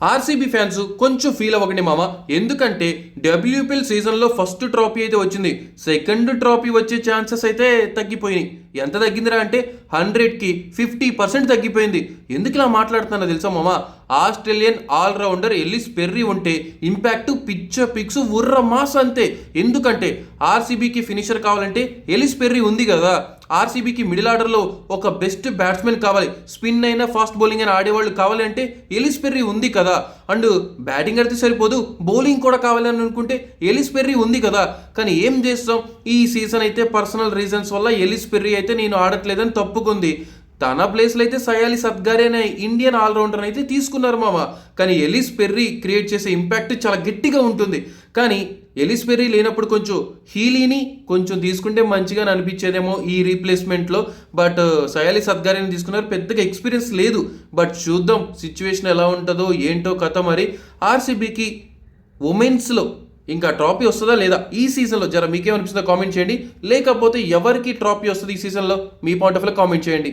RCB fans కొంచెం feel అవ్వకండి మామ. ఎందుకంటే డబ్ల్యూపీఎల్ సీజన్లో ఫస్ట్ ట్రోఫీ అయితే వచ్చింది, సెకండ్ ట్రోఫీ వచ్చే ఛాన్సెస్ అయితే తగ్గిపోయినాయి. ఎంత తగ్గిందిరా అంటే 100కి 50% తగ్గిపోయింది. ఎందుకు ఇలా మాట్లాడుతున్నా తెలుసా మామ? ఆస్ట్రేలియన్ ఆల్రౌండర్ ఎల్లిస్ పెర్రీ ఉంటే ఇంపాక్ట్ పిక్స్ ఉర్ర మాస్ అంతే. ఎందుకంటే ఆర్సీబీకి ఫినిషర్ కావాలంటే ఎల్లిస్ పెర్రీ ఉంది కదా. ఆర్సీబీకి మిడిల్ ఆర్డర్లో ఒక బెస్ట్ బ్యాట్స్మెన్ కావాలి, స్పిన్ అయినా ఫాస్ట్ బౌలింగ్ అయినా ఆడేవాళ్ళు కావాలి అంటే ఎలిస్ పెర్రీ ఉంది కదా. అండ్ బ్యాటింగ్ అయితే సరిపోదు, బౌలింగ్ కూడా కావాలని అనుకుంటే ఎలిస్ పెర్రీ ఉంది కదా. కానీ ఏం చేస్తాం, ఈ సీజన్ అయితే పర్సనల్ రీజన్స్ వల్ల ఎలిస్ పెర్రీ అయితే నేను ఆడట్లేదని తప్పుకుంది. తన ప్లేస్లో అయితే సయాలి సద్గారే అనే ఇండియన్ ఆల్రౌండర్ అయితే తీసుకున్నారు మామ. కానీ ఎలిస్ పెర్రీ క్రియేట్ చేసే ఇంపాక్ట్ చాలా గట్టిగా ఉంటుంది. కానీ ఎలిస్ పెర్రీ లేనప్పుడు కొంచెం హీలీని కొంచెం తీసుకుంటే మంచిగా అనిపించేదేమో ఈ రీప్లేస్మెంట్లో. బట్ సయాలి సద్గారేని తీసుకున్నారు, పెద్దగా ఎక్స్పీరియన్స్ లేదు. బట్ చూద్దాం సిచ్యువేషన్ ఎలా ఉంటుందో ఏంటో కథ. మరి ఆర్సీబీకి ఉమెన్స్లో ఇంకా ట్రాఫీ వస్తుందా లేదా ఈ సీజన్లో? మీకేమనిపిస్తుందో కామెంట్ చేయండి. లేకపోతే ఎవరికి ట్రాఫీ వస్తుంది ఈ సీజన్లో మీ పాయింట్ ఆఫ్ వ్యూ కామెంట్ చేయండి.